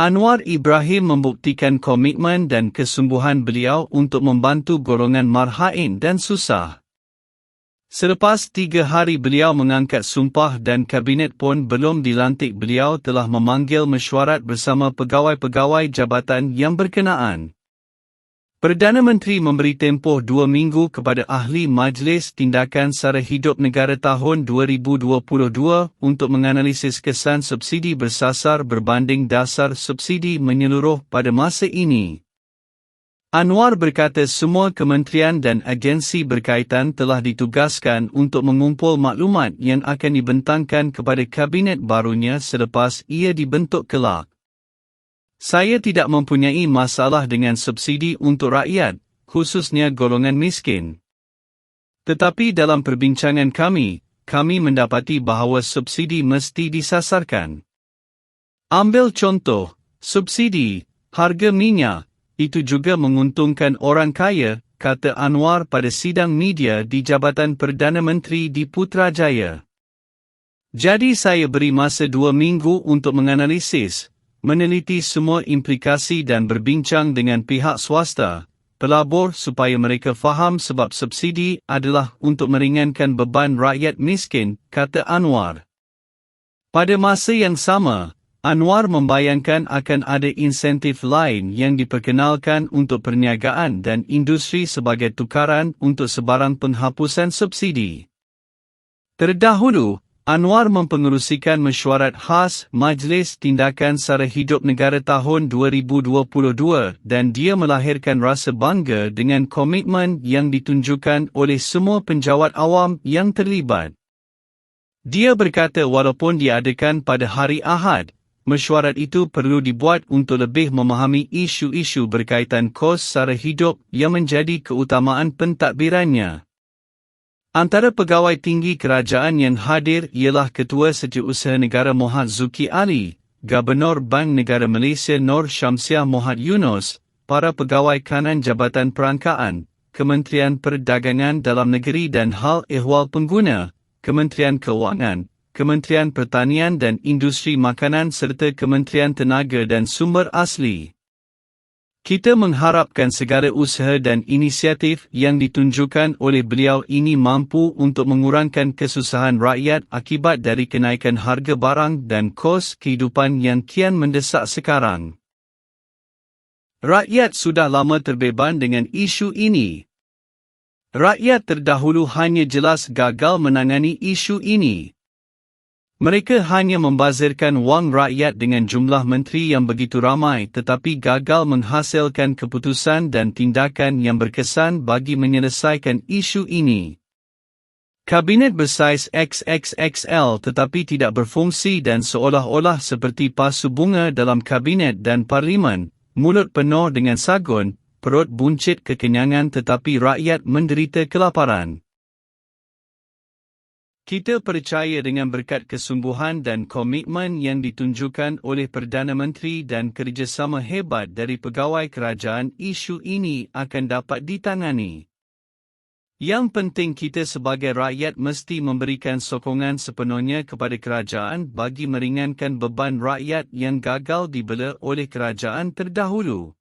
Anwar Ibrahim membuktikan komitmen dan kesungguhan beliau untuk membantu golongan marhain dan susah. Selepas 3 hari beliau mengangkat sumpah dan kabinet pun belum dilantik, beliau telah memanggil mesyuarat bersama pegawai-pegawai jabatan yang berkenaan. Perdana Menteri memberi tempoh 2 minggu kepada Ahli Majlis Tindakan Sara Hidup Negara tahun 2022 untuk menganalisis kesan subsidi bersasar berbanding dasar subsidi menyeluruh pada masa ini. Anwar berkata semua kementerian dan agensi berkaitan telah ditugaskan untuk mengumpul maklumat yang akan dibentangkan kepada kabinet barunya selepas ia dibentuk kelak. Saya tidak mempunyai masalah dengan subsidi untuk rakyat, khususnya golongan miskin. Tetapi dalam perbincangan kami mendapati bahawa subsidi mesti disasarkan. Ambil contoh, subsidi harga minyak, itu juga menguntungkan orang kaya, kata Anwar pada sidang media di Jabatan Perdana Menteri di Putrajaya. Jadi saya beri masa 2 minggu untuk menganalisis, meneliti semua implikasi dan berbincang dengan pihak swasta, pelabur supaya mereka faham sebab subsidi adalah untuk meringankan beban rakyat miskin, kata Anwar. Pada masa yang sama, Anwar membayangkan akan ada insentif lain yang diperkenalkan untuk perniagaan dan industri sebagai tukaran untuk sebarang penghapusan subsidi. Terdahulu, Anwar mempengerusikan mesyuarat khas Majlis Tindakan Sara Hidup Negara tahun 2022 dan dia melahirkan rasa bangga dengan komitmen yang ditunjukkan oleh semua penjawat awam yang terlibat. Dia berkata walaupun diadakan pada hari Ahad, mesyuarat itu perlu dibuat untuk lebih memahami isu-isu berkaitan kos sara hidup yang menjadi keutamaan pentadbirannya. Antara pegawai tinggi kerajaan yang hadir ialah Ketua Setiausaha Negara Mohd Zuki Ali, Gubernur Bank Negara Malaysia Nur Syamsiah Mohd Yunus, para pegawai kanan Jabatan Perangkaan, Kementerian Perdagangan Dalam Negeri dan Hal Ehwal Pengguna, Kementerian Keuangan, Kementerian Pertanian dan Industri Makanan serta Kementerian Tenaga dan Sumber Asli. Kita mengharapkan segala usaha dan inisiatif yang ditunjukkan oleh beliau ini mampu untuk mengurangkan kesusahan rakyat akibat dari kenaikan harga barang dan kos kehidupan yang kian mendesak sekarang. Rakyat sudah lama terbeban dengan isu ini. Rakyat terdahulu hanya jelas gagal menangani isu ini. Mereka hanya membazirkan wang rakyat dengan jumlah menteri yang begitu ramai tetapi gagal menghasilkan keputusan dan tindakan yang berkesan bagi menyelesaikan isu ini. Kabinet bersaiz XXXL tetapi tidak berfungsi dan seolah-olah seperti pasu bunga dalam kabinet dan parlimen, mulut penuh dengan sagun, perut buncit kekenyangan tetapi rakyat menderita kelaparan. Kita percaya dengan berkat kesungguhan dan komitmen yang ditunjukkan oleh Perdana Menteri dan kerjasama hebat dari pegawai kerajaan, isu ini akan dapat ditangani. Yang penting kita sebagai rakyat mesti memberikan sokongan sepenuhnya kepada kerajaan bagi meringankan beban rakyat yang gagal dibela oleh kerajaan terdahulu.